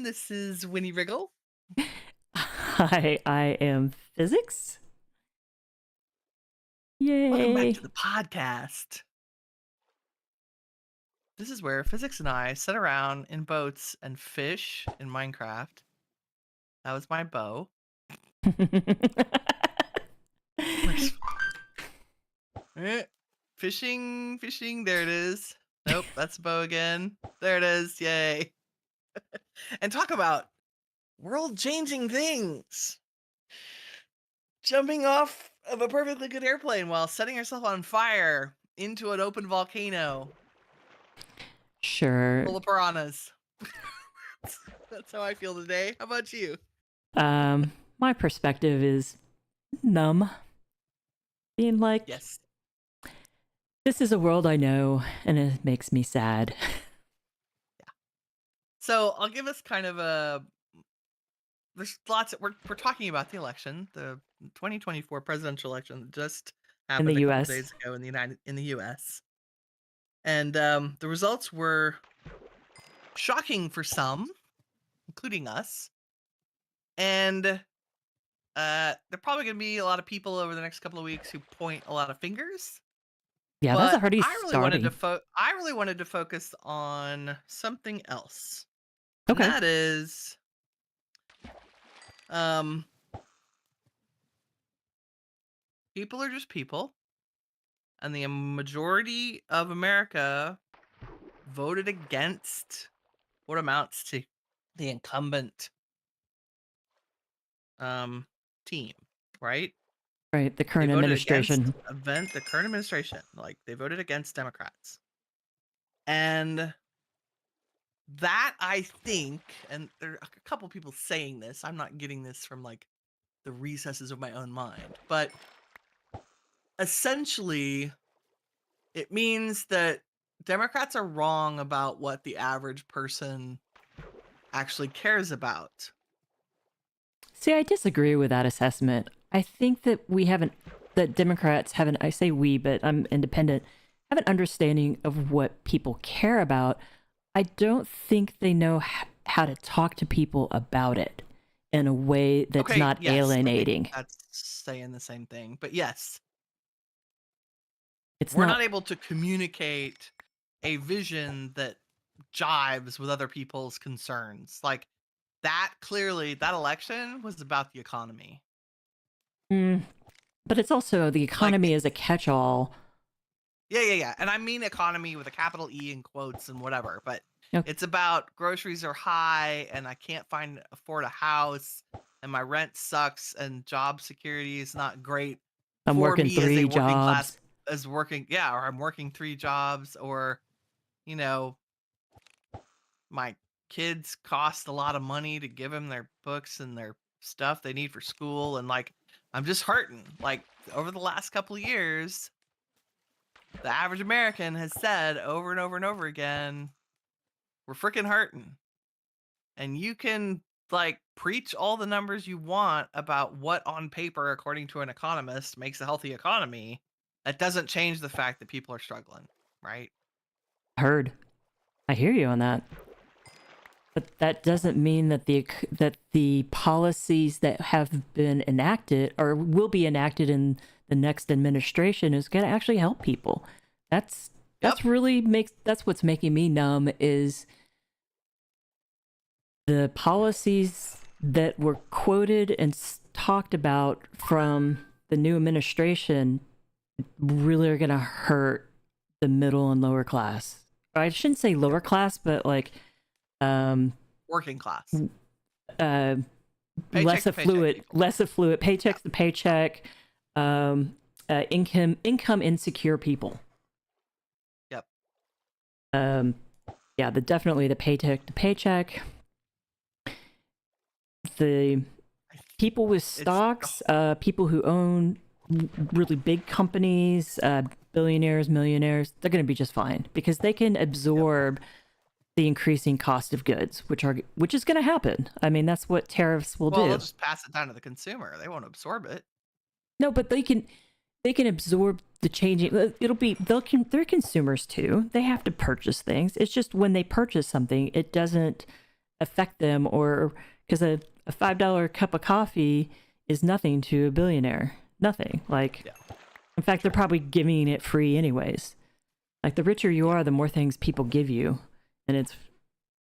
This is Winnie Wriggle. Hi, I am Physics. Welcome back Yay. to the podcast. This is where Physics and I sit around in boats and fish in Minecraft. That was my bow. Fishing. There it is. Nope, that's the bow again. There it is. Yay. And talk about world-changing things. Jumping off of a perfectly good airplane while setting yourself on fire into an open volcano Sure. full of piranhas. That's how I feel today. How about you? My perspective is numb. Being like, Yes. this is a world I know, and it makes me sad. So I'll give us kind of a. There's lots. We're talking about the election, the 2024 presidential election that just In the happened a couple US. days ago in the U.S. And the results were shocking for some, including us. And there are probably going to be a lot of people over the next couple of weeks who point a lot of fingers. Yeah, that's But already I really wanted starting. to I really wanted to focus on something else. And Okay. that is um people are just people, and the majority of America voted against what amounts to the incumbent team, right? Right, the They current voted against administration. the current administration. Like, they voted against Democrats. And that, I think, and there are a couple people saying this, I'm not getting this from like the recesses of my own mind, but essentially it means that Democrats are wrong about what the average person actually cares about. See, I disagree with that assessment. I think that that Democrats haven't, I say we, but I'm independent, have an understanding of what people care about. I don't think they know how to talk to people about it in a way that's Okay, not yes, I think alienating. that's saying the same thing. But yes, It's we're not, not able to communicate a vision that jives with other people's concerns. Like, that clearly, that election was about the economy. mm, but it's also the Like, economy is a catch-all. yeah. And I mean economy with a capital E in quotes and whatever, but Okay, it's about groceries are high and I can't afford a house and my rent sucks and job security is not great I'm for working me as a three working class jobs. or I'm working 3 jobs, or you know, my kids cost a lot of money to give them their books and their stuff they need for school, and like, I'm just hurting. Like, over the last couple of years, the average American has said over and over and over again, we're freaking hurting. And you can like preach all the numbers you want about what on paper, according to an economist, makes a healthy economy. That doesn't change the fact that people are struggling, right? Heard. I hear you on that. But that doesn't mean that the policies that have been enacted or will be enacted in the next administration is going to actually help people. That's Yep. that's what's making me numb is the policies that were quoted and talked about from the new administration really are going to hurt the middle and lower class. I shouldn't say lower class, but like Working class. uh Paycheck to paycheck people. less affluent, paycheck Yep. to paycheck, income insecure people. Yep. Yeah, definitely the paycheck to paycheck. The people with stocks, people who own really big companies, billionaires, millionaires, they're going to be just fine because they can absorb the increasing cost of goods, which is going to happen. I mean, that's what tariffs will Well, do. they'll just pass it down to the consumer. They won't absorb it. No, but they can absorb the changing. They're consumers too. They have to purchase things. It's just when they purchase something, it doesn't affect them, or because a $5 cup of coffee is nothing to a billionaire. Nothing. Like, Yeah. in fact, they're probably giving it free anyways. Like, the richer you are, the more things people give you. And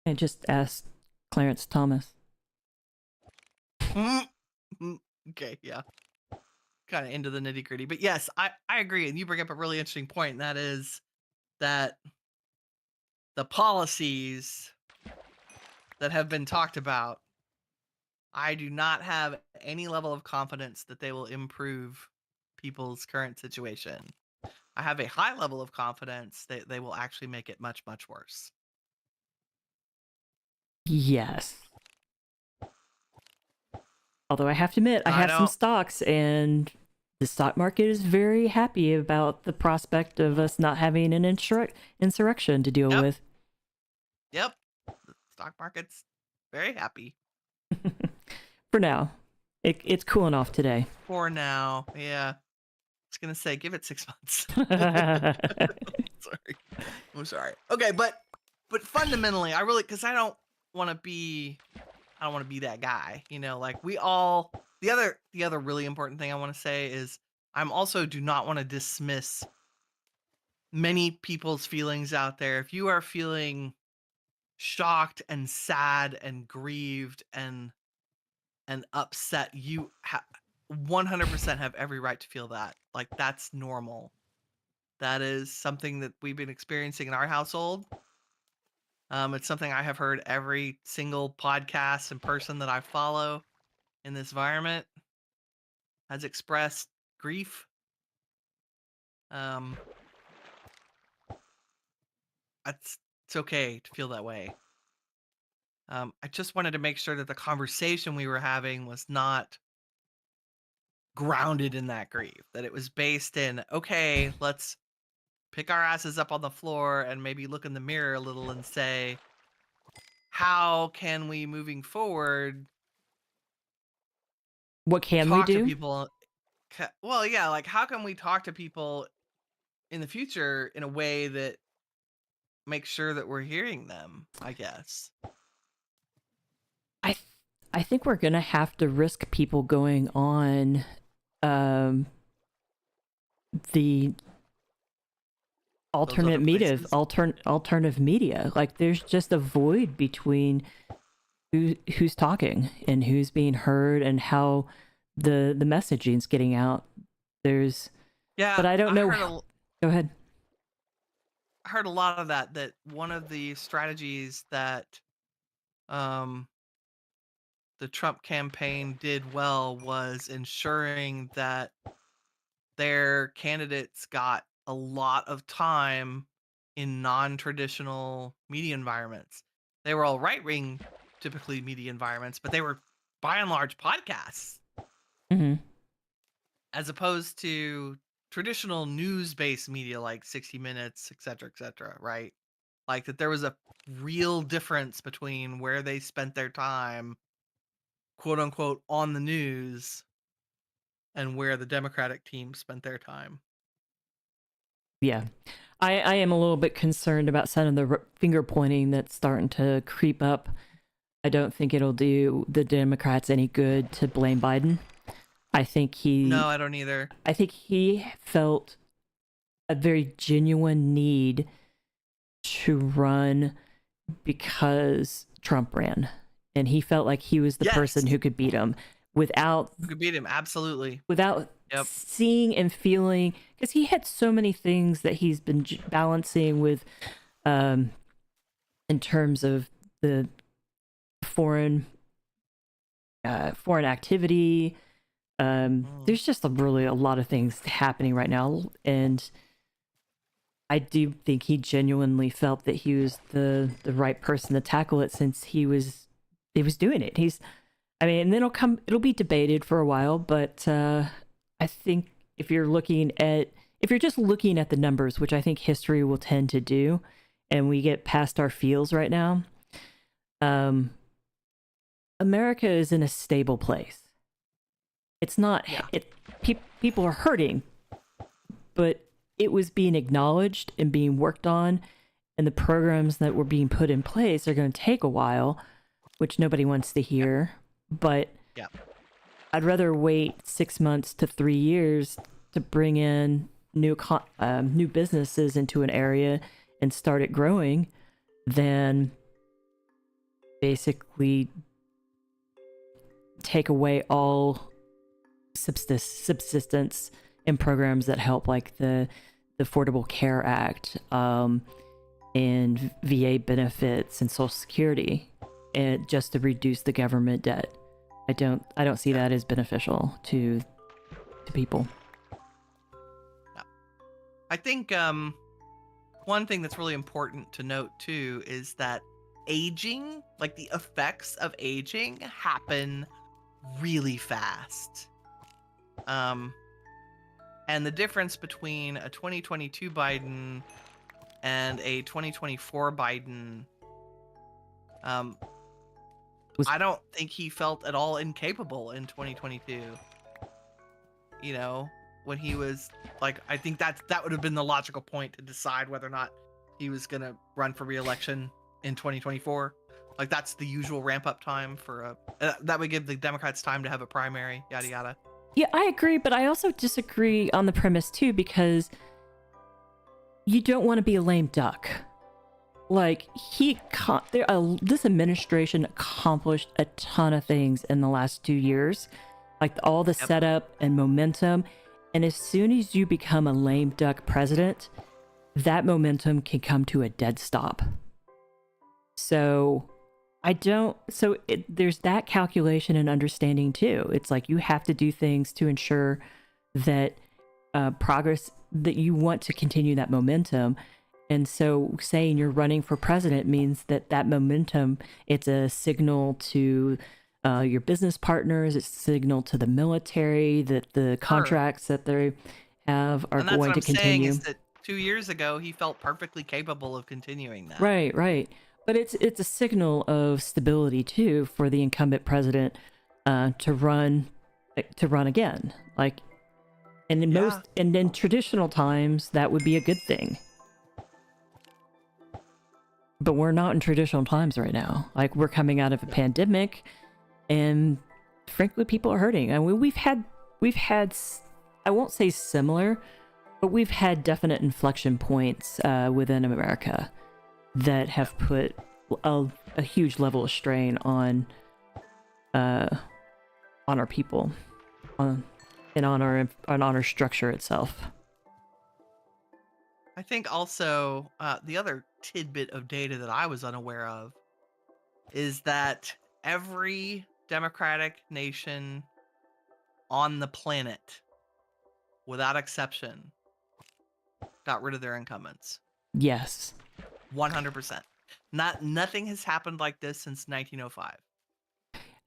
I just asked Clarence Thomas. Okay, yeah. Kind of into the nitty gritty. But yes, I agree. And you bring up a really interesting point, and that is that the policies that have been talked about, I do not have any level of confidence that they will improve people's current situation. I have a high level of confidence that they will actually make it much, much worse. Yes. Although I have to admit, I have some stocks, and the stock market is very happy about the prospect of us not having an insurrection to deal with. Yep. The stock market's very happy. For now. It's cooling off today. For now, yeah. I was going to say, give it 6 months. Sorry. I'm sorry. Okay, but fundamentally, I really, because I don't want to be that guy, like we all, the other really important thing I want to say is I'm also do not want to dismiss many people's feelings out there. If you are feeling shocked and sad and grieved and upset, you 100% have every right to feel that. Like, that's normal. That is something that we've been experiencing in our household. It's something I have heard every single podcast and person that I follow in this environment has expressed grief. It's okay to feel that way. I just wanted to make sure that the conversation we were having was not grounded in that grief, that it was based in, okay, let's pick our asses up on the floor and maybe look in the mirror a little and say, how can we moving forward what can we talk do? to people? Well, yeah, like how can we talk to people in the future in a way that makes sure that we're hearing them, I guess. I think we're gonna have to risk people going on the alternative media. Like, there's just a void between who's talking and who's being heard and how the messaging's getting out. But I don't know. Go ahead. I heard a lot of that one of the strategies that the Trump campaign did well was ensuring that their candidates got a lot of time in non-traditional media environments. They were all right-wing, typically media environments, but they were by and large podcasts. Mm-hmm. As opposed to traditional news-based media like 60 Minutes, et cetera, right? Like that there was a real difference between where they spent their time, quote unquote, on the news and where the Democratic team spent their time. Yeah. I am a little bit concerned about some of the finger pointing that's starting to creep up. I don't think it'll do the Democrats any good to blame Biden. No, I don't either. I think he felt a very genuine need to run because Trump ran, and he felt like he was the person who could beat him absolutely, without seeing and feeling, because he had so many things that he's been balancing with in terms of the foreign activity. There's just really a lot of things happening right now, and I do think he genuinely felt that he was the right person to tackle it, since he was doing it. And then it'll be debated for a while, but I think if you're just looking at the numbers, which I think history will tend to do, and we get past our feels right now, America is in a stable place. It's not, people are hurting, but it was being acknowledged and being worked on, and the programs that were being put in place are going to take a while. which nobody wants to hear. But Yeah. I'd rather wait 6 months to 3 years to bring in new businesses into an area and start it growing than basically take away all subsistence and programs that help, like the Affordable Care Act, and VA benefits and Social Security, and just to reduce the government debt. I don't see that as beneficial to people. I think one thing that's really important to note too is that aging, like the effects of aging, happen really fast. And the difference between a 2022 Biden and a 2024 Biden, I don't think he felt at all incapable in 2022. You know, when he was like, I think that would have been the logical point to decide whether or not he was going to run for re-election in 2024. Like, that's the usual ramp up time for that would give the Democrats time to have a primary, yada yada. Yeah, I agree, but I also disagree on the premise too, because you don't want to be a lame duck. Like, this administration accomplished a ton of things in the last 2 years, like all the setup and momentum. And as soon as you become a lame duck president, that momentum can come to a dead stop. So there's that calculation and understanding too. It's like you have to do things to ensure that progress, that you want to continue that momentum. And so saying you're running for president means that momentum, it's a signal to your business partners, it's a signal to the military that the contracts that they have are going to continue. Saying is that 2 years ago, he felt perfectly capable of continuing that. Right. But it's a signal of stability too for the incumbent president to run again. Like, and in traditional times, that would be a good thing. But we're not in traditional times right now. Like, we're coming out of a pandemic, and frankly, people are hurting. And we've had I won't say similar, but we've had definite inflection points within America that have put a huge level of strain on our people, on our structure itself. I think also the other tidbit of data that I was unaware of is that every democratic nation on the planet, without exception, got rid of their incumbents. Yes. 100%. Nothing has happened like this since 1905.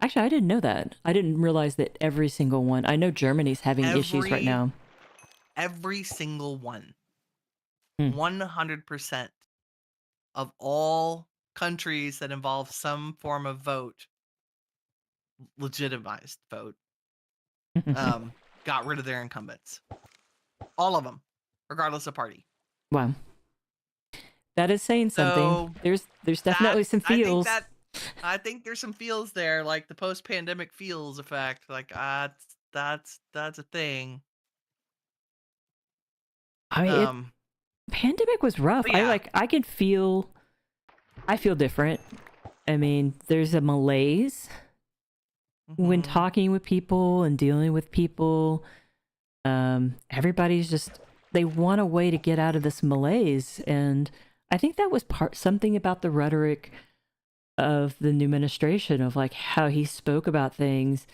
Actually, I didn't know that. I didn't realize that every single one. I know Germany's having issues right now. Every single one. 100% of all countries that involve some form of vote, legitimized vote, got rid of their incumbents. All of them, regardless of party. Wow. That is saying something. So there's definitely some feels. I think there's some feels there, like the post-pandemic feels effect. Like that's a thing. I mean, pandemic was rough. Yeah. I feel different. I mean, there's a malaise when talking with people and dealing with people. Everybody's just, they want a way to get out of this malaise, and I think that was something about the rhetoric of the new administration, of like how he spoke about things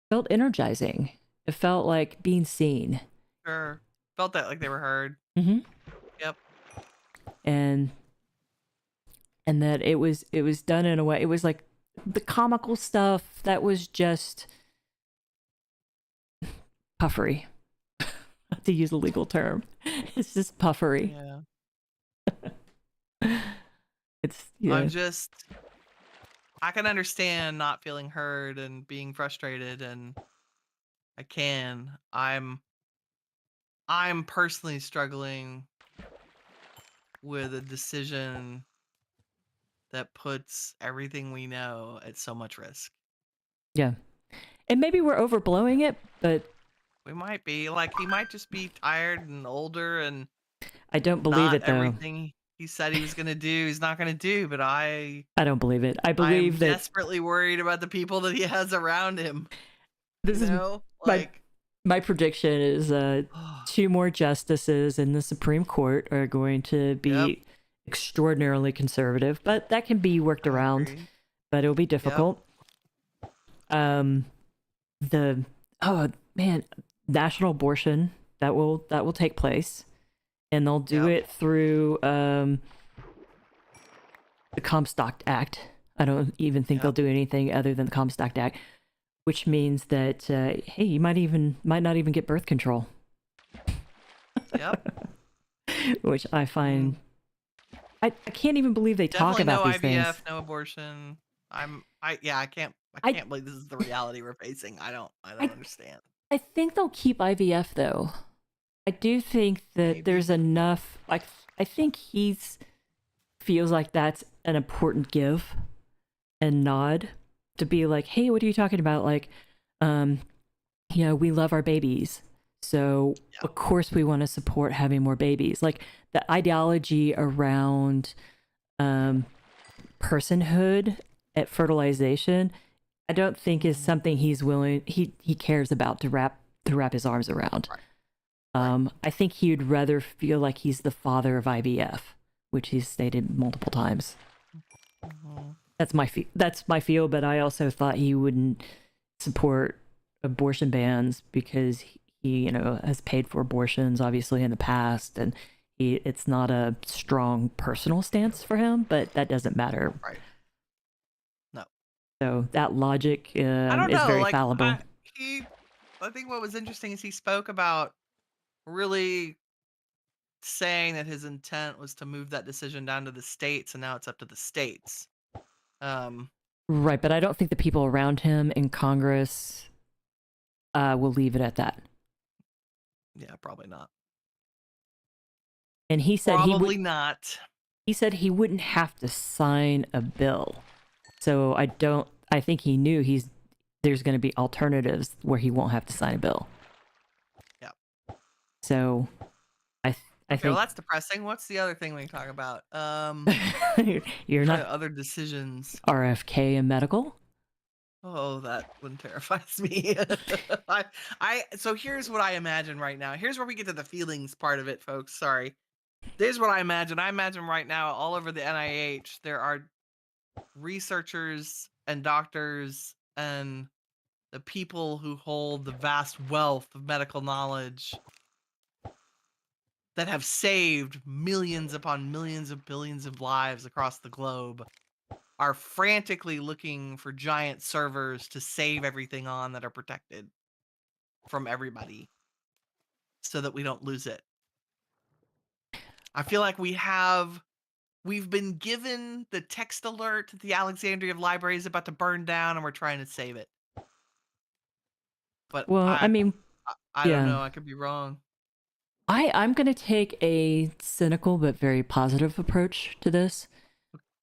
felt energizing. It felt like being seen. Sure. Felt that like they were heard. Mm-hmm. Yep. And that it was done in a way, it was like the comical stuff that was just puffery. To use a legal term. It's just puffery. Yeah. It's, you know. I can understand not feeling heard and being frustrated, and I'm personally struggling with a decision that puts everything we know at so much risk. Yeah. And maybe we're overblowing it, but We might be like, he might just be tired and older and I don't believe not it though. everything he said he was going to do, he's not going to do. But I don't believe it. I I am believe that desperately worried about the people that he has around him. this is my Like, my prediction is 2 more justices in the Supreme Court are going to be yep, extraordinarily conservative, but that can be worked I around, agree. but it'll be Yep, difficult. The oh man, national abortion that will take place, and they'll do yep. it through the Comstock Act. I don't even think they'll Yep. do anything other than the Comstock Act, which means that hey, you might not even get birth control, Yep. which I find I can't even believe they talk Definitely about no these things. IVF, no abortion. I can't I believe this is the reality we're facing. I don't I understand. I think they'll keep IVF though. I do think that Maybe. there's enough. Like I think he's feels like that's an important give and nod to be like, hey, what are you talking about? Like, um, we love our babies. So Yeah. of course we want to support having more babies. Like the ideology around personhood at fertilization, I don't think is Mhm. something he cares about to wrap his arms around. Right. Right. I think he'd rather feel like he's the father of IVF, which he's stated multiple times. Mhm. That's my feel, but I also thought he wouldn't support abortion bans because he has paid for abortions obviously in the past, and it's not a strong personal stance for him, but that doesn't matter. Right. No. So that logic I don't is know. very Like, fallible. I think what was interesting is he spoke about really saying that his intent was to move that decision down to the states, and now it's up to the states. Um, Right, but I don't think the people around him in Congress will leave it at that. yeah, probably not. And he said Probably not. he wouldn't have to sign a bill. So I think he knew there's going to be alternatives where he won't have to sign a bill. Yeah. So I Okay, well, think that's depressing. What's the other thing we can talk about? you're not Other decisions. RFK and medical. Oh, that one terrifies me. So here's what I imagine right now. Here's where we get to the feelings part of it, folks. Sorry. Here's what I imagine. I imagine right now, all over the NIH, there are researchers and doctors and the people who hold the vast wealth of medical knowledge that have saved millions upon millions of billions of lives across the globe are frantically looking for giant servers to save everything on that are protected from everybody so that we don't lose it. I feel like we've been given the text alert that the Alexandria Library is about to burn down and we're trying to save it. But Well, I mean, I don't yeah. know, I could be wrong. I'm going to take a cynical but very positive approach to this.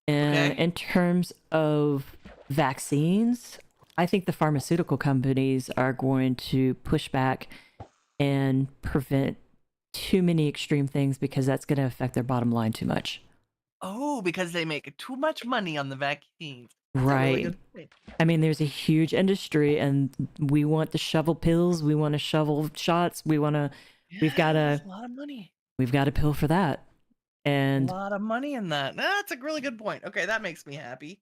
And Okay? in terms of vaccines, I think the pharmaceutical companies are going to push back and prevent too many extreme things because that's going to affect their bottom line too much. Oh, because they make too much money on the vaccines. That's a really Right. good point. I mean, there's a huge industry, and we want to shovel pills, we want to shovel shots, we've got Yeah, to, that's a lot of money. we've got a pill for that. A And lot of money in that. That's a really good point. Okay, that makes me happy.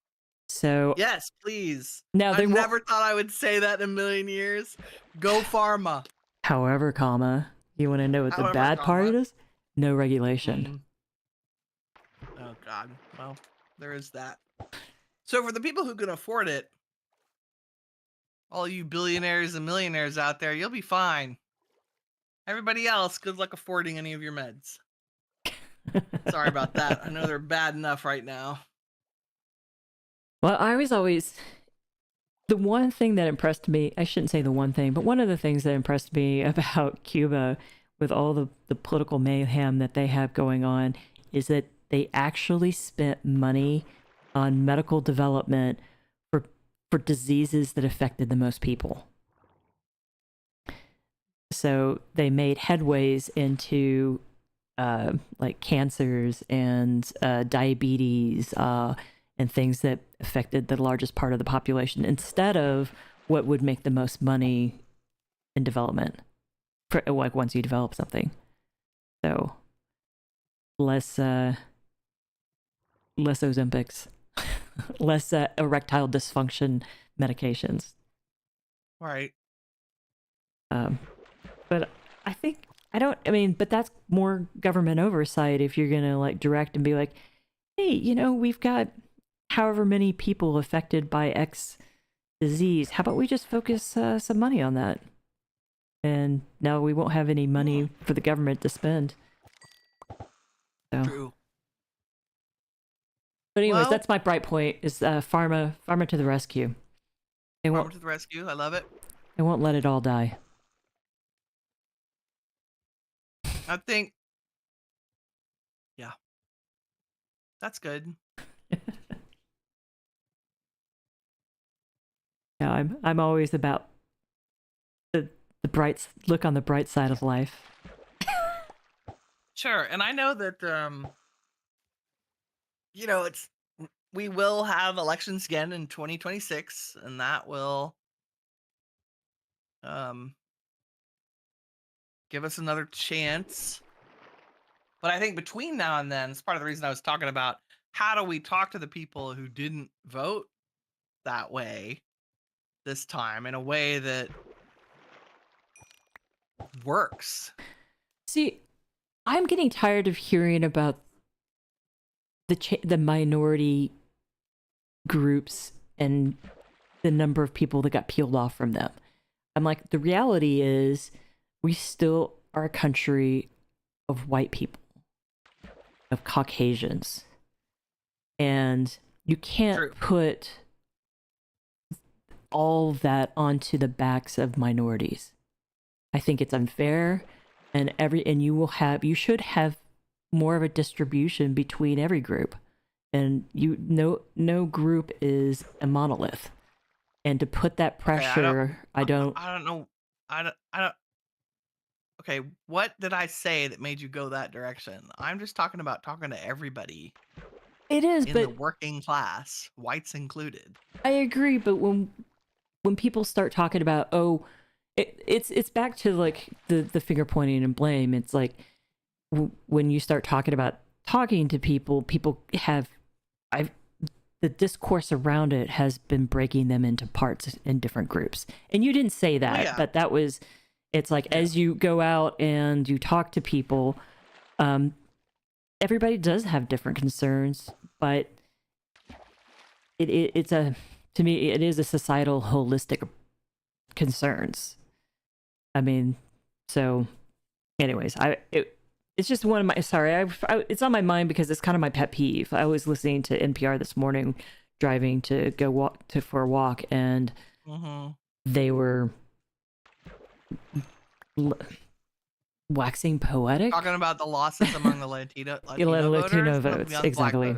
so Yes, please. now I they won't, never thought I would say that in a million years. Go pharma. however, you want to know what the However, bad part comma. is? No regulation. Mm. Oh God. Well, there is that. So for the people who can afford it, all you billionaires and millionaires out there, you'll be fine. Everybody else, good luck affording any of your meds. Sorry about that. I know they're bad enough right now. Well, I was always the one thing that impressed me, I shouldn't say the one thing, but one of the things that impressed me about Cuba with all the political mayhem that they have going on is that they actually spent money on medical development for diseases that affected the most people. So they made headways into like cancers and diabetes and things that affected the largest part of the population instead of what would make the most money in development for like once you develop something. So less Ozempics, less erectile dysfunction medications. Right. But I think I mean, but that's more government oversight if you're gonna like direct and be like, hey, you know, we've got however many people affected by X disease. How about we just focus some money on that? And now we won't have any money for the government to spend. So. True. But anyways, Well, that's my bright point: is pharma to the rescue. Farmer to the rescue. I love it. They won't let it all die. I think, yeah, that's good. Yeah, I'm always about the bright look on the bright side of life. Sure, and I know that you know, we will have elections again in 2026, and that will um give us another chance. But I think between now and then, it's part of the reason I was talking about how do we talk to the people who didn't vote that way this time in a way that works. See, I'm getting tired of hearing about the minority groups and the number of people that got peeled off from them. I'm like, the reality is we still are a country of white people, of Caucasians. And you can't True. put all that onto the backs of minorities. I think it's unfair, and you should have more of a distribution between every group. And no group is a monolith. And to put that pressure, I don't know. I don't. Okay, what did I say that made you go that direction? I'm just talking about talking to everybody It is, in but the working class, whites included. I agree. But when people start talking about, it's back to like the finger pointing and blame. It's like when you start talking about talking to people have the discourse around it has been breaking them into parts in different groups. And you didn't say that, yeah. but that was, it's like, as you go out and you talk to people, everybody does have different concerns, but to me, it is a societal holistic concerns. I mean, so anyways, it's just one of my, sorry, it's on my mind because it's kind of my pet peeve. I was listening to NPR this morning, driving to go for a walk, and they were waxing poetic, talking about the losses among the Latino votes. Exactly.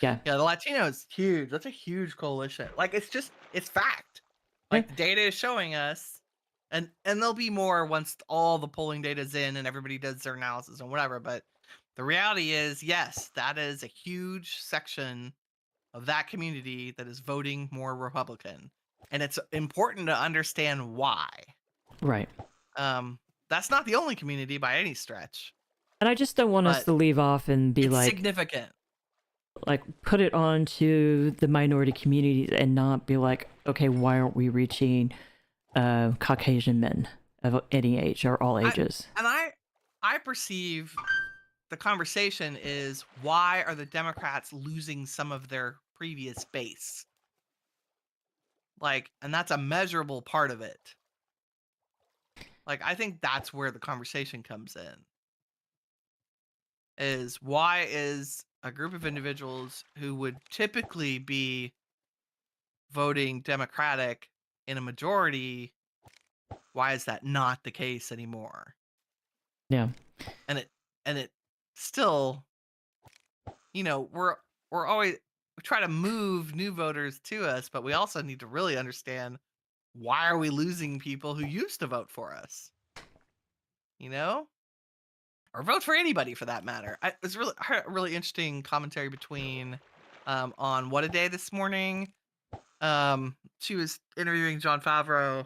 Yeah, the Latino is huge. That's a huge coalition. Like, it's fact. Like, the data is showing us, and there'll be more once all the polling data is in and everybody does their analysis and whatever. But the reality is, yes, that is a huge section of that community that is voting more Republican, and it's important to understand why. Right. That's not the only community by any stretch. And I just don't want us to leave off and be like significant. Like, put it on to the minority communities and not be like, okay, why aren't we reaching Caucasian men of any age or all ages? I perceive the conversation is, why are the Democrats losing some of their previous base? Like, and that's a measurable part of it. Like, I think that's where the conversation comes in. Is why is a group of individuals who would typically be voting Democratic in a majority, why is that not the case anymore? Yeah. And it still, you know, we're always, try to move new voters to us, but we also need to really understand why are we losing people who used to vote for us, you know? Or vote for anybody for that matter. It was really I heard a really interesting commentary between on What a Day this morning. She was interviewing John Favreau,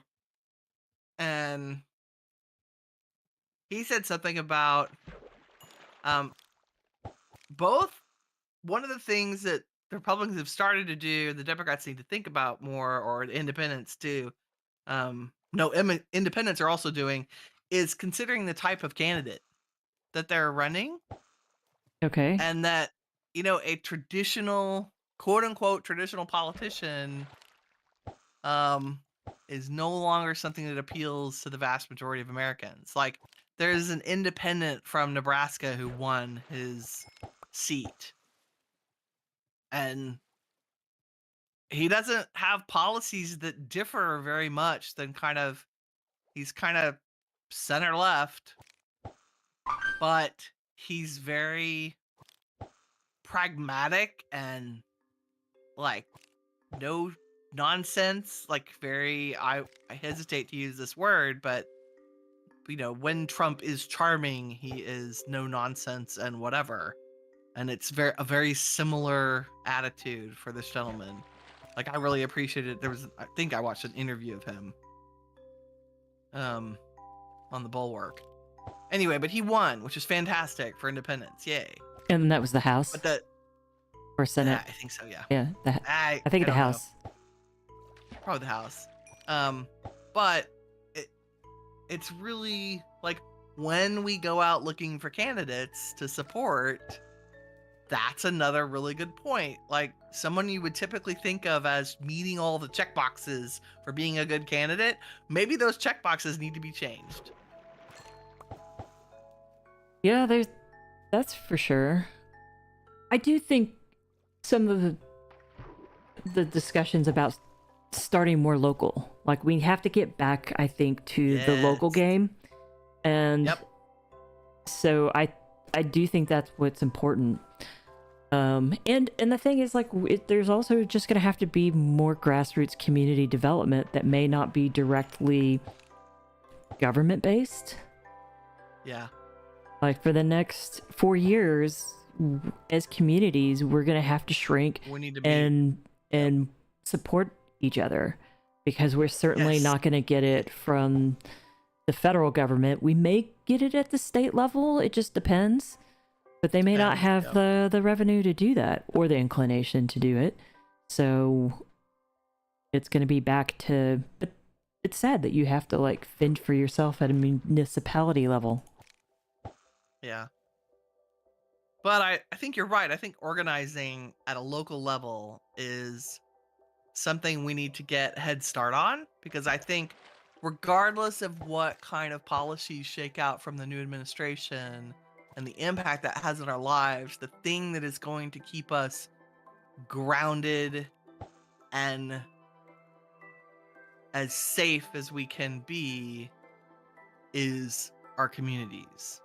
and he said something about um both one of the things that the Republicans have started to do, the Democrats need to think about more, or the independents too. No, independents are also doing is considering the type of candidate that they're running, Okay. and that a traditional quote unquote traditional politician um is no longer something that appeals to the vast majority of Americans. Like there's an independent from Nebraska who won his seat, and he doesn't have policies that differ very much than he's kind of center left, but he's very pragmatic and like no nonsense, like very I hesitate to use this word, but when Trump is charming, he is no nonsense and whatever. And it's a very similar attitude for this gentleman. Like I really appreciated I think I watched an interview of him um on the Bulwark. Anyway, but he won, which is fantastic for independence. Yay. And that was the House But the or Senate. I think so, yeah. Yeah, I think I the don't know. House. Probably the House. But it's really like when we go out looking for candidates to support, that's another really good point. Like someone you would typically think of as meeting all the check boxes for being a good candidate, maybe those check boxes need to be changed. Yeah, that's for sure. I do think some of the discussions about starting more local, like we have to get back, I think, to the local Yes. game, and Yep. so I do think that's what's important. And the thing is, like, there's also just gonna have to be more grassroots community development that may not be directly government based. Yeah. Like for the next 4 years, as communities, we're gonna have to shrink We need to be and support each other, because we're certainly Yes. not gonna get it from the federal government. We may get it at the state level. It just depends. But they may not Depends, have yep. the revenue to do that or the inclination to do it. So it's going to be back to. But it's sad that you have to like fend for yourself at a municipality level. Yeah. But I think you're right. I think organizing at a local level is something we need to get head start on, because I think regardless of what kind of policies shake out from the new administration and the impact that has on our lives, the thing that is going to keep us grounded and as safe as we can be is our communities,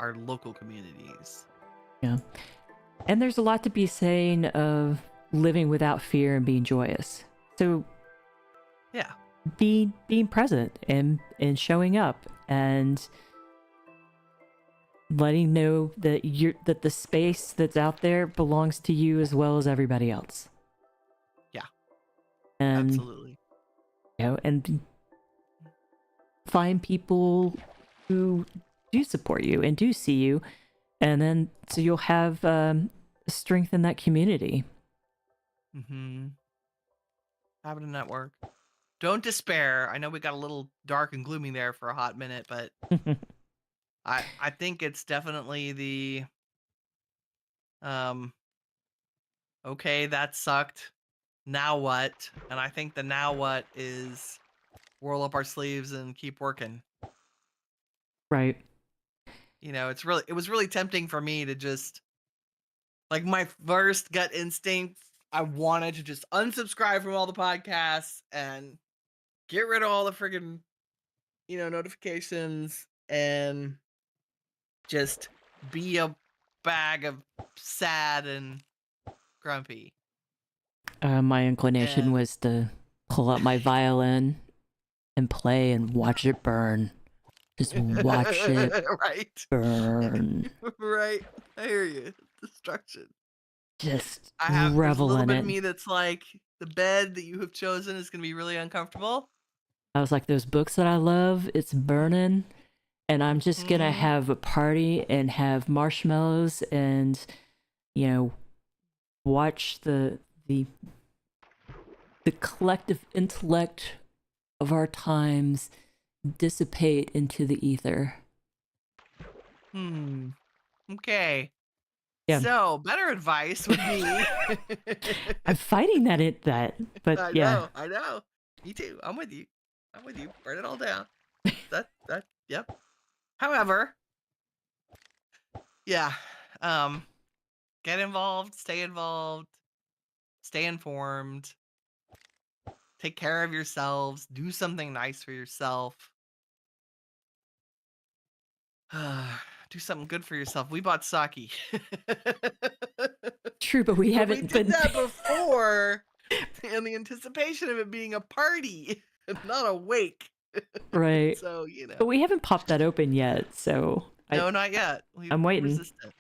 our local communities. Yeah. And there's a lot to be saying of living without fear and being joyous. So Yeah. being present and showing up and letting know that that the space that's out there belongs to you as well as everybody else. Yeah. And Absolutely. and find people who do support you and do see you, and then so you'll have strength in that community. Mm-hmm. Having a network. Don't despair. I know we got a little dark and gloomy there for a hot minute, but I think it's definitely the um okay, that sucked. Now what? And I think the now what is roll up our sleeves and keep working. Right. It was really tempting for me to just like my first gut instinct, I wanted to just unsubscribe from all the podcasts and get rid of all the friggin' notifications and just be a bag of sad and grumpy. My inclination And was to pull out my violin and play and watch it burn. Just watch it right. burn. Right. I hear you. Destruction. Just There's a revel little in bit it. of me that's like, the bed that you have chosen is going to be really uncomfortable. I was like, those books that I love, it's burning. And I'm just gonna Mm-hmm. have a party and have marshmallows and, you know, watch the the collective intellect of our times dissipate into the ether. Okay. Yeah. So, better advice would be I'm fighting that, but I yeah. know, I know. Me too. I'm with you. I'm with you. Burn it all down. Yep. However, yeah. Um, get involved, stay informed, take care of yourselves, do something nice for yourself. Do something good for yourself. We bought sake. True, but we But we haven't did been that before in the anticipation of it being a party, not a wake. right. So, But we haven't popped that open yet, so no, not yet. I'm We're waiting. resistant.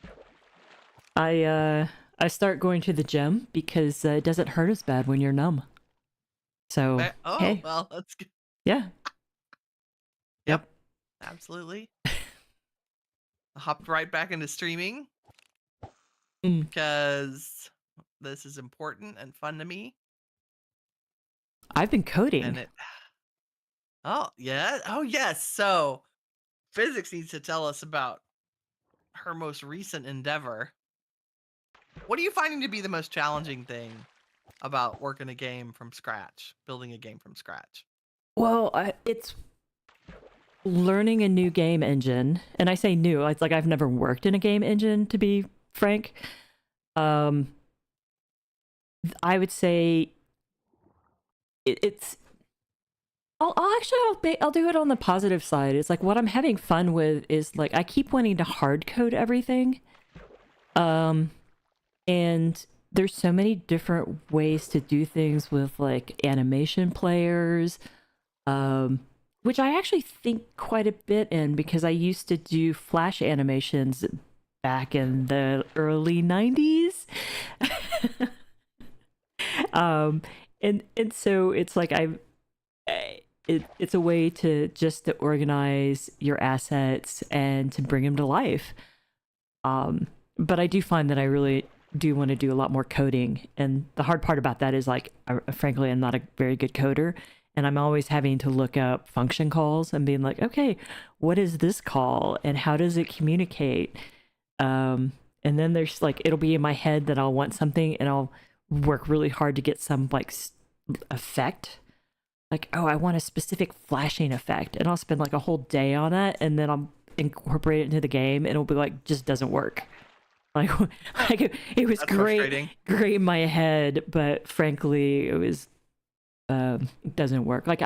I start going to the gym because it doesn't hurt as bad when you're numb. So, Oh, hey, well, that's good. yeah. Yep, Yep. absolutely. I hopped right back into streaming Mm. because this is important and fun to me. I've been And coding. it, oh, yeah. Oh, yes. So, Physics needs to tell us about her most recent endeavor. What are you finding to be the most challenging thing about working a game from scratch, building a game from scratch? Well, it's learning a new game engine, and I say new. It's like I've never worked in a game engine, to be frank. I would say it's. I'll do it on the positive side. It's like what I'm having fun with is like I keep wanting to hard code everything, and there's so many different ways to do things with like animation players, which I actually think quite a bit in because I used to do Flash animations back in the early 90s. And so it's like it's a way to just to organize your assets and to bring them to life. But I do find that I really do want to do a lot more coding, and the hard part about that is like frankly I'm not a very good coder, and I'm always having to look up function calls and being like, okay, what is this call and how does it communicate? And then there's like it'll be in my head that I'll want something and I'll work really hard to get some like effect, like, oh, I want a specific flashing effect, and I'll spend like a whole day on that, and then I'll incorporate it into the game and it'll be like just doesn't work. Like, it was That's great frustrating. in my head, but frankly it was it doesn't work. Like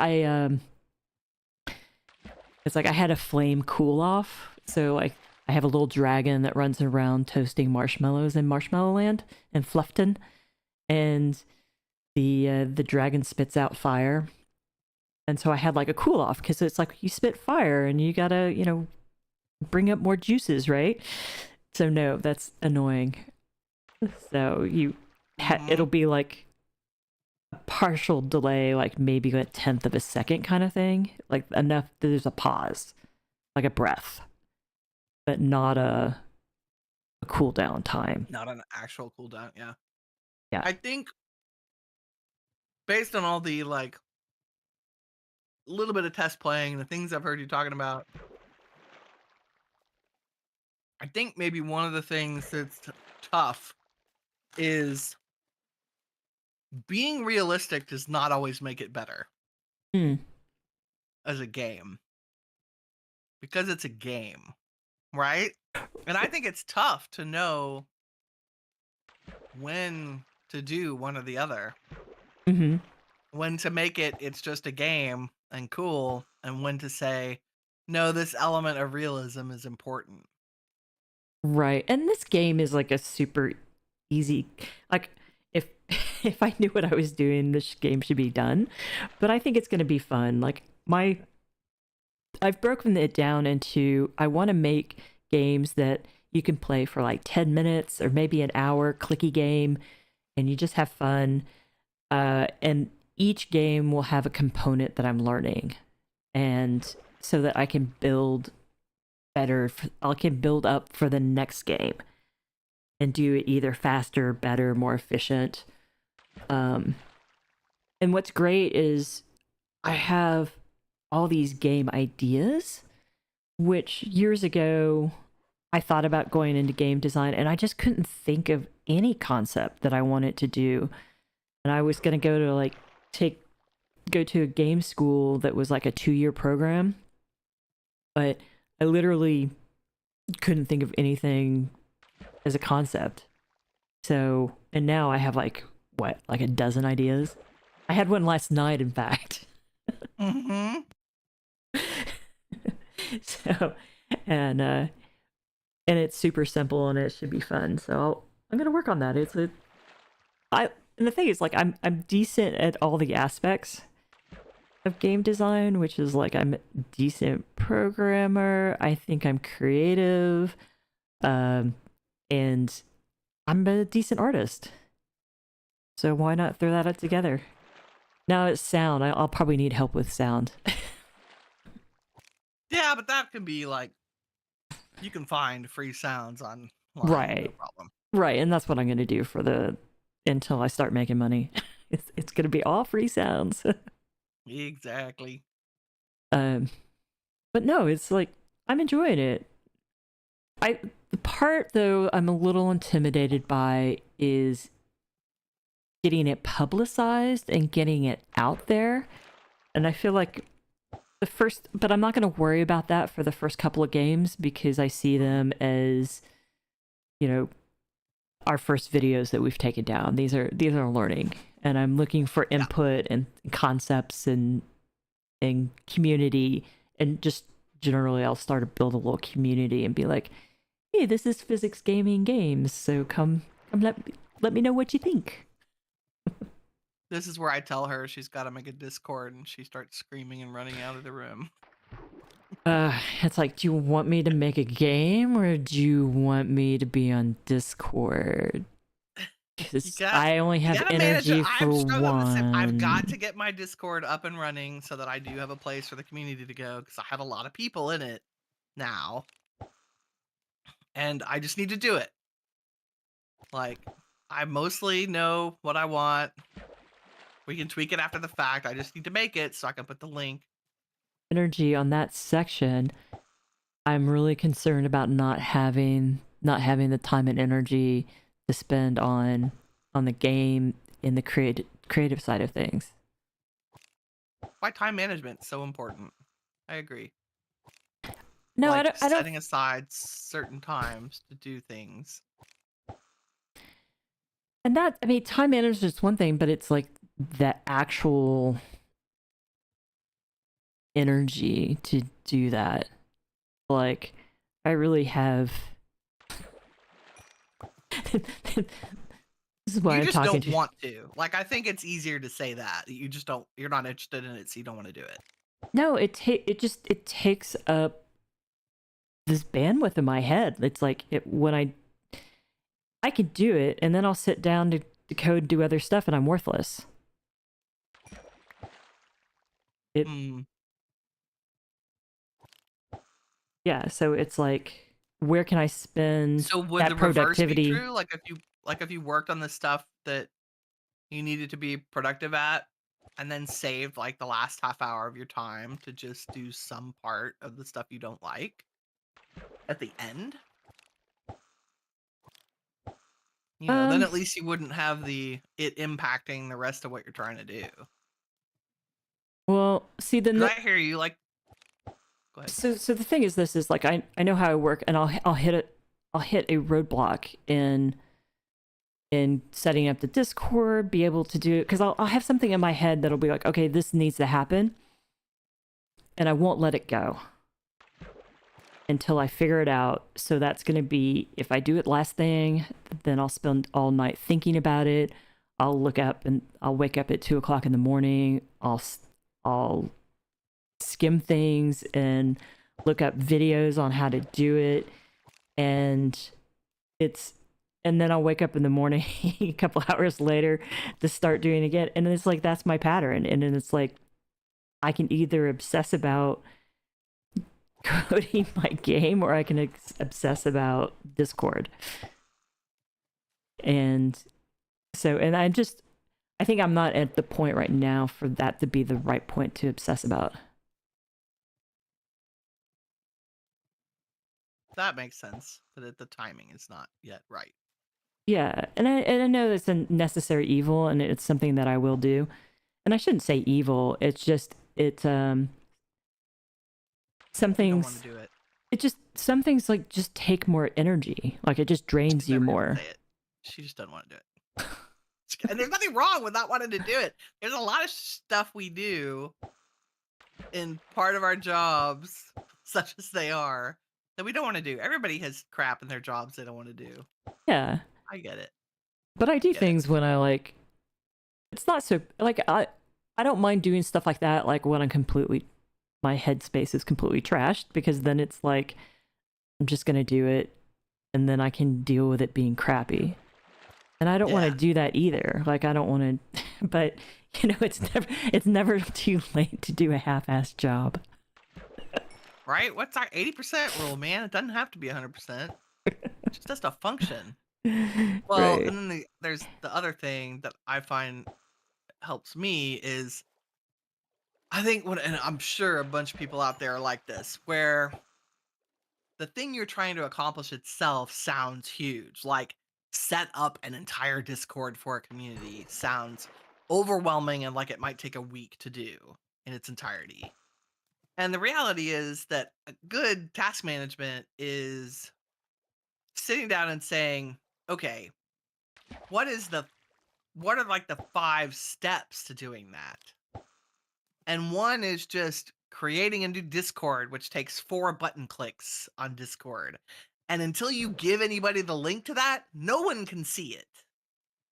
it's like I had a flame cool off, so like I have a little dragon that runs around toasting marshmallows in Marshmallow Land in Fluffton, and the dragon spits out fire. And so I had like a cool off because it's like you spit fire and you gotta, bring up more juices, right? So no, that's annoying. So it'll be like a partial delay, like maybe a 1/10 of a second kind of thing, like enough that there's a pause, like a breath, but not a cooldown time. Not an actual cooldown, yeah. Yeah. I think based on all the like little bit of test playing, the things I've heard you talking about, I think maybe one of the things that's tough is being realistic does not always make it better Hmm. as a game because it's a game, right? And I think it's tough to know when to do one or the other. Mm-hmm. When to make it's just a game and cool, and when to say, no, this element of realism is important. Right. And this game is like a super easy, like if if I knew what I was doing, this game should be done. But I think it's going to be fun. Like I've broken it down into I want to make games that you can play for like 10 minutes or maybe an hour, clicky game, and you just have fun. And each game will have a component that I'm learning, and so that I can build better. I can build up for the next game and do it either faster, better, more efficient. And what's great is I have all these game ideas, which years ago I thought about going into game design and I just couldn't think of any concept that I wanted to do. And I was going to go to go to a game school that was like a 2-year program, but I literally couldn't think of anything as a concept. So, and now I have like a dozen ideas. I had one last night, in fact. Mm-hmm. So, and it's super simple and it should be fun. So I'm gonna work on that. And the thing is, like, I'm decent at all the aspects of game design, which is like I'm a decent programmer. I think I'm creative, and I'm a decent artist. So why not throw that together? Now it's sound. I'll probably need help with sound. Yeah, but that can be like, you can find free sounds online. No Right. problem. Right, and that's what I'm gonna do until I start making money. It's gonna be all free sounds. Exactly. But no, it's like I'm enjoying it. The part though I'm a little intimidated by is getting it publicized and getting it out there. And I feel like but I'm not going to worry about that for the first couple of games because I see them as, our first videos that we've taken down. These are learning, and I'm looking for input and concepts and community, and just generally I'll start to build a little community and be like, hey, this is Physics Gaming Games, so come let me know what you think. This is where I tell her she's got to make a Discord, and she starts screaming and running out of the room. It's like, do you want me to make a game or do you want me to be on Discord? Because I only have energy for one. I've got to get my Discord up and running so that I do have a place for the community to go, because I have a lot of people in it now. And I just need to do it. Like, I mostly know what I want. We can tweak it after the fact. I just need to make it so I can put the link. Energy on that section. I'm really concerned about not having the time and energy to spend on the game in the creative side of things. Why time management so important? I agree. No, like I don't. Setting aside certain times to do things. And time management is one thing, but it's like the actual energy to do that. Like, I really have. This is why I'm talking. You just don't want to. Like, I think it's easier to say that you just don't. You're not interested in it, so you don't want to do it. No, it takes up this bandwidth in my head. It's like when I can do it, and then I'll sit down to code, do other stuff, and I'm worthless. Yeah, so it's like, where can I spend would that the productivity? Reverse be true? Like if you worked on the stuff that you needed to be productive at, and then saved like the last half hour of your time to just do some part of the stuff you don't like at the end. Then at least you wouldn't have it impacting the rest of what you're trying to do. Well, see, then I hear you. Like, go ahead. So the thing is, this is like I know how I work, and I'll hit a roadblock in setting up the Discord, be able to do it, because I'll have something in my head that'll be like, okay, this needs to happen, and I won't let it go until I figure it out. So that's going to be, if I do it last thing, then I'll spend all night thinking about it. I'll look up and I'll wake up at 2 o'clock in the morning. I'll skim things and look up videos on how to do it, and then I'll wake up in the morning a couple hours later to start doing it again, and it's like that's my pattern. And then it's like I can either obsess about coding my game or I can obsess about Discord. And so, and I think I'm not at the point right now for that to be the right point to obsess about. That makes sense. But the timing is not yet right. Yeah, and I know it's a necessary evil, and it's something that I will do. And I shouldn't say evil. It's just some You don't want things. to do it. It just some things like just take more energy. Like it just drains She's you never gonna more. say it. She just doesn't want to do it. And there's nothing wrong with not wanting to do it. There's a lot of stuff we do in part of our jobs, such as they are, that we don't want to do. Everybody has crap in their jobs they don't want to do. Yeah, I get it. but I do Get it. things when I like. It's not so like I don't mind doing stuff like that. Like when my headspace is completely trashed, because then it's like I'm just gonna do it, and then I can deal with it being crappy. And I don't want Yeah. to do that either. Like I don't want to, but you know, it's never too late to do a half-assed job. Right? What's our 80% rule, man? It doesn't have to be 100%. It just has to function. Well, Right. and then there's the other thing that I find helps me is I think and I'm sure a bunch of people out there are like this, where the thing you're trying to accomplish itself sounds huge. Like set up an entire Discord for a community sounds overwhelming and like it might take a week to do in its entirety. And the reality is that a good task management is sitting down and saying, okay, what are like the 5 steps to doing that? And one is just creating a new Discord, which takes 4 button clicks on Discord. And until you give anybody the link to that, no one can see it.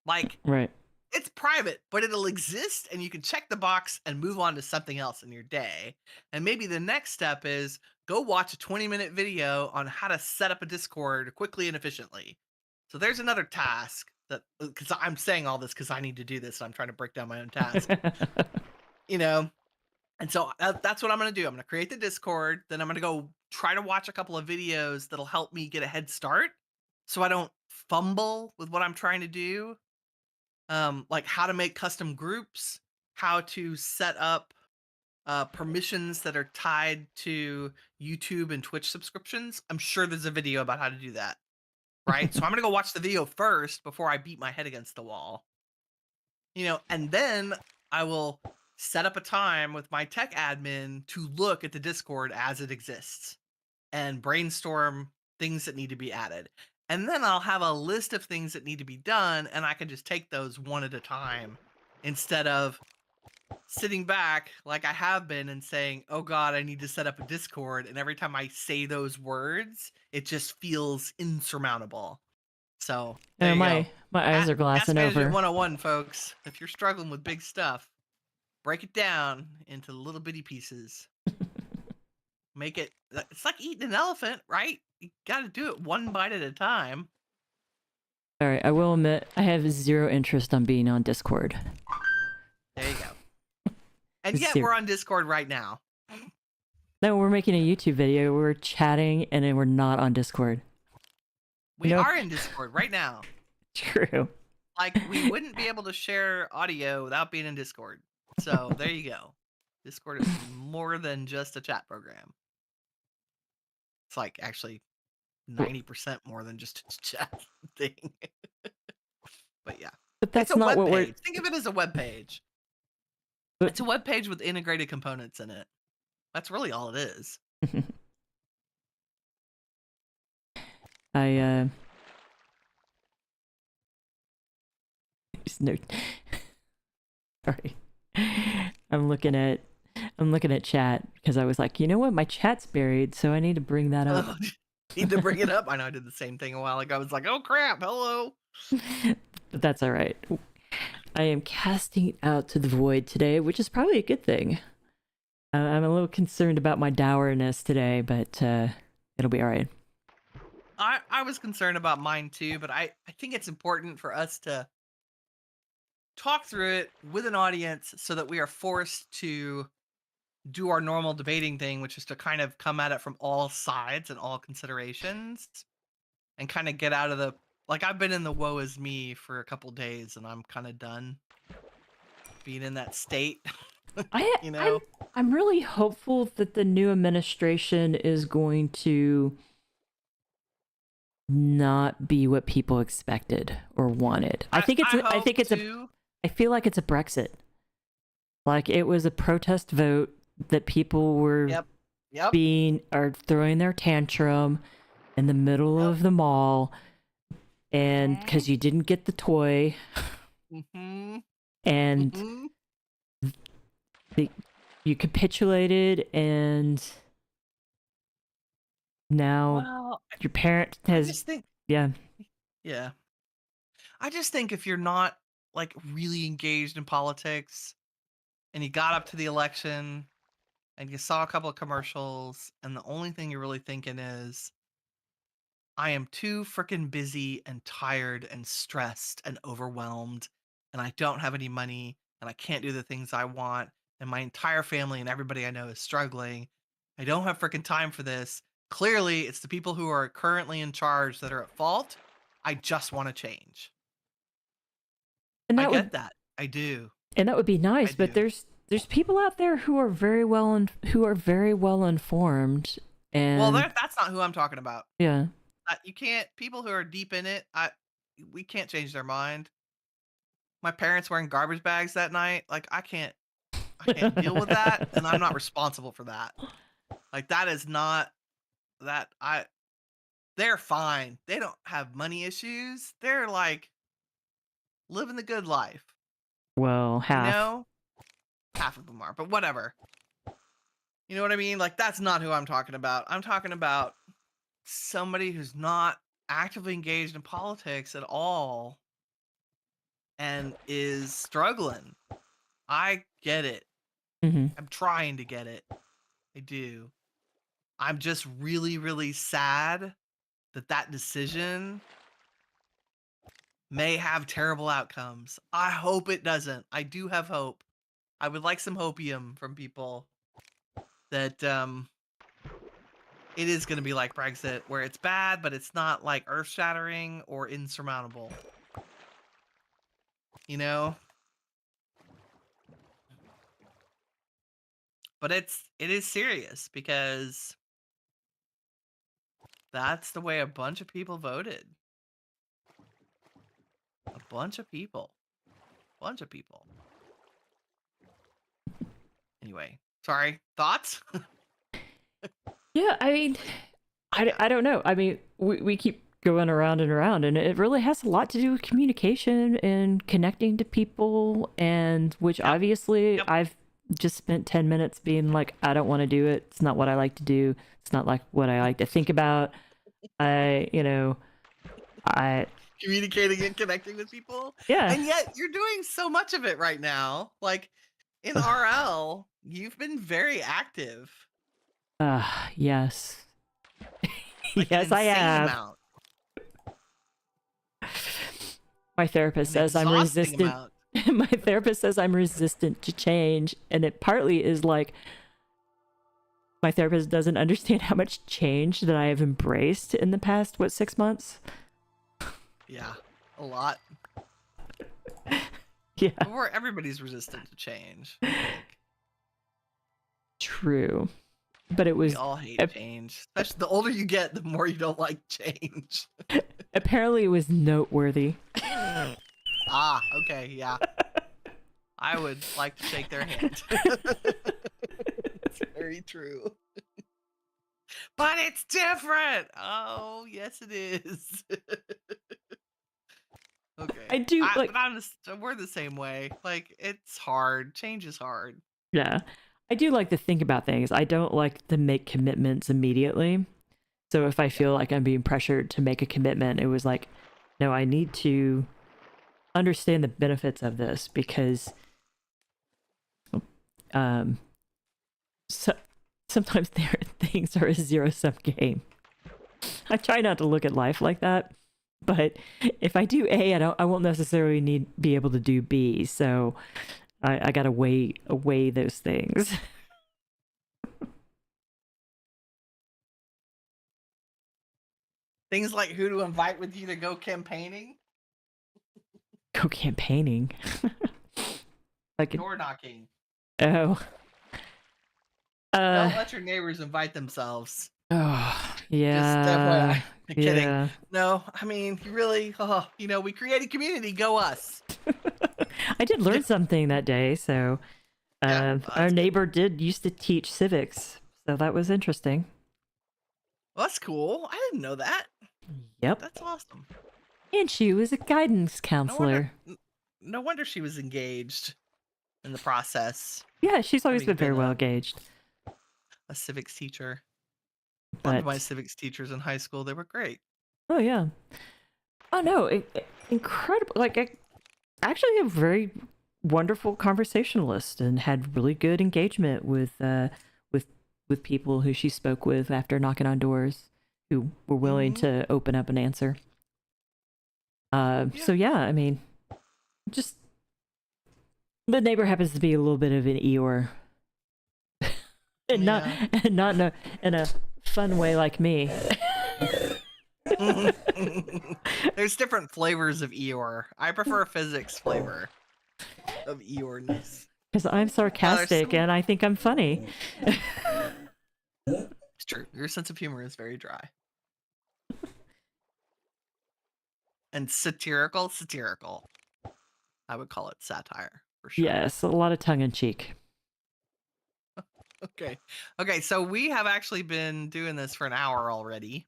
Like, Right. it's private, but it'll exist and you can check the box and move on to something else in your day. And maybe the next step is go watch a 20-minute video on how to set up a Discord quickly and efficiently. So there's another task that, because I'm saying all this because I need to do this and I'm trying to break down my own task, you know? And so that's what I'm going to do. I'm going to create the Discord. Then I'm going to go try to watch a couple of videos that'll help me get a head start so I don't fumble with what I'm trying to do. Like how to make custom groups, how to set up permissions that are tied to YouTube and Twitch subscriptions. I'm sure there's a video about how to do that. Right. So I'm going to go watch the video first before I beat my head against the wall. And then I will set up a time with my tech admin to look at the Discord as it exists and brainstorm things that need to be added. And then I'll have a list of things that need to be done, and I can just take those one at a time instead of sitting back like I have been and saying, oh God, I need to set up a Discord. And every time I say those words, it just feels insurmountable. So there you go. My eyes are glassing Task Management over. 101, folks. If you're struggling with big stuff, break it down into little bitty pieces. Make it, it's like eating an elephant, right? You got to do it one bite at a time. All right, I will admit I have zero interest on being on Discord. There you go. And yet Zero. we're on Discord right now. No, we're making a YouTube video. We're chatting, and then we're not on Discord. We Nope. are in Discord right now. True. Like, we wouldn't be able to share audio without being in Discord. So there you go. Discord is more than just a chat program. It's like actually 90% more than just a chat thing. But yeah. But that's It's a not web what page. Think of it as a web page. But- It's a web page with integrated components in it. That's really all it is. There's no. Sorry. I'm looking at chat because I was like, you know what, my chat's buried, so I need to bring that up. Need to bring it up. I know I did the same thing a while ago. I was like, oh crap, hello. But that's all right. I am casting out to the void today, which is probably a good thing. I'm a little concerned about my dourness today, but it'll be all right. I was concerned about mine too, but I think it's important for us to talk through it with an audience so that we are forced to do our normal debating thing, which is to kind of come at it from all sides and all considerations and kind of get out of the, like, I've been in the woe is me for a couple days and I'm kind of done being in that state. You know? I'm really hopeful that the new administration is going to not be what people expected or wanted. I think I feel like it's a Brexit. Like it was a protest vote that people were throwing their tantrum in the middle of the mall, and because you didn't get the toy, and you capitulated, and now your parent has yeah. I just think if you're not like really engaged in politics and you got up to the election and you saw a couple of commercials and the only thing you're really thinking is, I am too freaking busy and tired and stressed and overwhelmed, and I don't have any money and I can't do the things I want, and my entire family and everybody I know is struggling. I don't have freaking time for this. Clearly, it's the people who are currently in charge that are at fault. I just want to change. And I get that. I do. And that would be nice, but there's people out there who are very well informed, and well, that's not who I'm talking about. Yeah. You can't, people who are deep in it, we can't change their mind. My parents wearing garbage bags that night, like I can't deal with that, and I'm not responsible for that. Like that is not they're fine. They don't have money issues. They're like living the good life. Well, half. You know? Half of them are, but whatever. You know what I mean? Like that's not who I'm talking about. I'm talking about somebody who's not actively engaged in politics at all and is struggling. I get it. I'm trying to get it. I do. I'm just really, really sad that decision may have terrible outcomes. I hope it doesn't. I do have hope. I would like some hopium from people that it is going to be like Brexit, where it's bad, but it's not like earth-shattering or insurmountable. You know? But it is serious because that's the way a bunch of people voted. A bunch of people. Anyway, sorry. Thoughts? Yeah, I mean, I don't know. I mean, we keep going around and around, and it really has a lot to do with communication and connecting to people, and which obviously I've just spent 10 minutes being like, I don't want to do it. It's not what I like to do. It's not like what I like to think about. Communicating and connecting with people. Yeah. And yet you're doing so much of it right now. Like in RL, you've been very active. Yes. Like yes, I have. Amount. My therapist says I'm resistant. My therapist says I'm resistant to change, and it partly is like my therapist doesn't understand how much change that I have embraced in the past 6 months. Yeah, a lot. Yeah, everybody's resistant to change. True, but it was. We all hate change. Especially the older you get, the more you don't like change. Apparently, it was noteworthy. Okay, yeah. I would like to shake their hand. It's very true. But it's different. Oh, yes, it is. Okay. I do but we're the same way. Like, it's hard. Change is hard. Yeah. I do like to think about things. I don't like to make commitments immediately. So if I feel like I'm being pressured to make a commitment, it was like, no, I need to understand the benefits of this because um so sometimes things are a zero-sum game. I try not to look at life like that, but if I do A, I won't necessarily be able to do B. So I gotta weigh those things. Things like who to invite with you to go campaigning, Go campaigning. Like door knocking. oh. Don't let your neighbors invite themselves. Oh, Just yeah. FYI. Kidding. Yeah. No, I mean, you really, we create a community. Go us. I did learn something that day, so Yeah, well, our that's good. neighbor used to teach civics, so that was interesting. Well, that's cool. I didn't know that. Yep. That's awesome. And she was a guidance counselor. No wonder she was engaged in the process. Yeah, she's always Having been very been well engaged. a civics teacher. But Loved my civics teachers in high school. They were great. oh yeah. Oh no, incredible. Like actually a very wonderful conversationalist and had really good engagement with people who she spoke with after knocking on doors who were willing to open up and answer. So yeah, I mean, just the neighbor happens to be a little bit of an Eeyore. and not in a fun way like me. There's different flavors of Eeyore. I prefer a physics flavor of Eeyore-ness. Because I'm sarcastic and I think I'm funny. It's true. Your sense of humor is very dry. And satirical. I would call it satire, for sure. Yes, a lot of tongue-in-cheek. Okay, so we have actually been doing this for an hour already.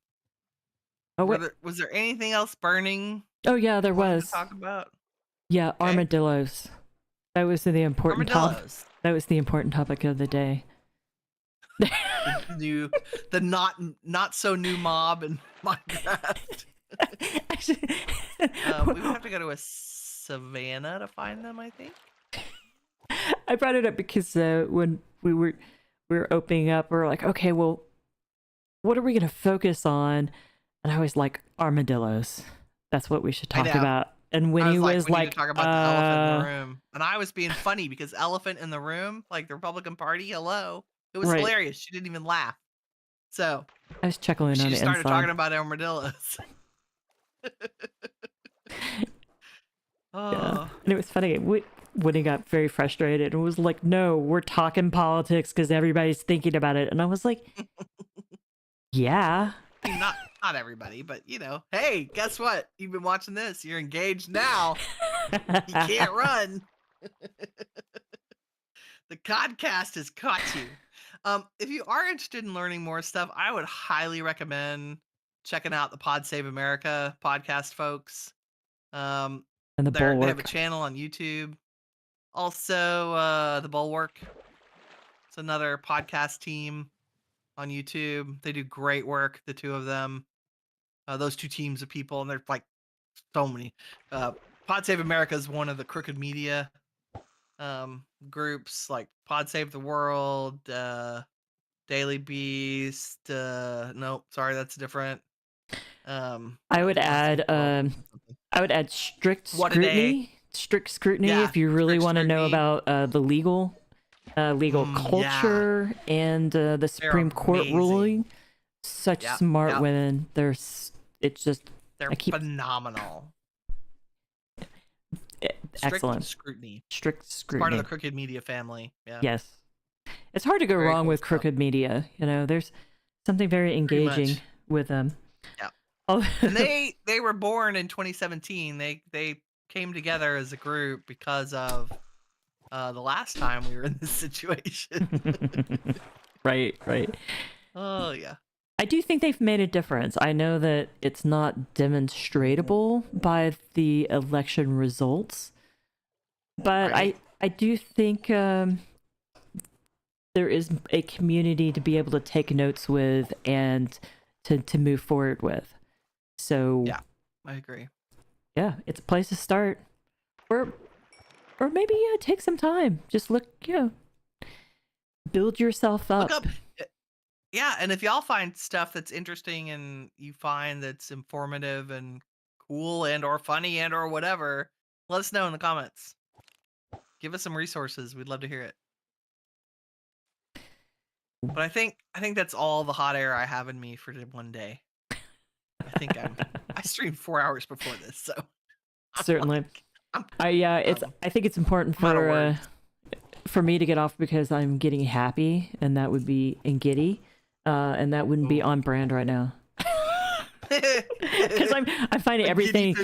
Oh, wait. Was there anything else burning? Oh, yeah, there was. To talk about? Yeah, okay. Armadillos. That was the important topic. That was the important topic of the day. the not so new mob in Minecraft. Actually, we would have to go to a savannah to find them, I think. I brought it up because when we were opening up, we were like, okay, well, what are we going to focus on? And I was like, armadillos. That's what we should talk about. And Winnie was like, talk about the elephant in the room. And I was being funny because elephant in the room, like the Republican Party, hello. It was hilarious. She didn't even laugh. So I was chuckling on the inside. She started talking about armadillos. Yeah. And it was funny. Winnie got very frustrated and was like, no, we're talking politics because everybody's thinking about it. And I was like, yeah. I mean, not everybody, but hey, guess what? You've been watching this. You're engaged now. You can't run. The CODCAST has caught you. If you are interested in learning more stuff, I would highly recommend checking out the Pod Save America podcast, folks. And the they Bulwark. They have a channel on YouTube. Also, the Bulwark. It's another podcast team on YouTube. They do great work, the two of them. Those two teams of people, and they're like so many. Pod Save America is one of the crooked media groups, like Pod Save the World, Daily Beast. Nope, sorry, that's different. I would add strict scrutiny. Strict scrutiny, if you really want to know about the legal culture and the Supreme Court ruling. Such smart women. They're phenomenal. Excellent. Scrutiny. Strict scrutiny. Part of the crooked media family. Yeah. Yes. It's hard to go wrong with crooked media. There's something very engaging with them. Yeah. And they were born in 2017. They came together as a group because of the last time we were in this situation. Right. Oh yeah. I do think they've made a difference. I know that it's not demonstratable by the election results, but I do think there is a community to be able to take notes with and to move forward with. So yeah, I agree. Yeah, it's a place to start. or maybe take some time. Just look, build yourself up. Look up. Yeah, and if y'all find stuff that's interesting and you find that's informative and cool and or funny and or whatever, let us know in the comments. Give us some resources. We'd love to hear it. But I think that's all the hot air I have in me for one day. I think I streamed 4 hours before this, so Certainly. I think it's important I'm out of words. for me to get off because I'm getting happy, and that would be and giddy, and that wouldn't be on brand right now. Because I'm finding everything.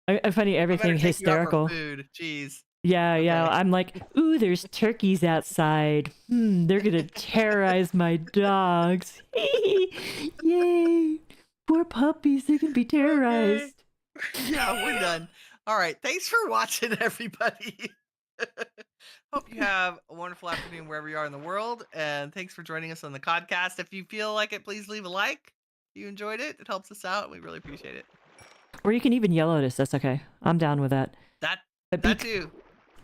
I'm finding everything hysterical. Food. Jeez. Yeah, yeah. Okay. I'm like, ooh, there's turkeys outside. They're gonna terrorize my dogs. Yay! Poor puppies, they're gonna be terrorized. Okay. Yeah, we're done. All right. Thanks for watching, everybody. Hope you have a wonderful afternoon wherever you are in the world. And thanks for joining us on the CODCAST. If you feel like it, please leave a like. If you enjoyed it, it helps us out. We really appreciate it. Or you can even yell at us. That's okay. I'm down with that. That too.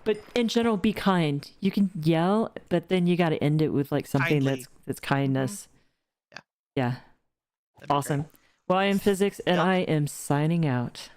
But in general, be kind. You can yell, but then you got to end it with like something Kindly. that's kindness. Yeah. Yeah. That'd be Awesome. great. Well, I am Physics, and Yep. I am signing out.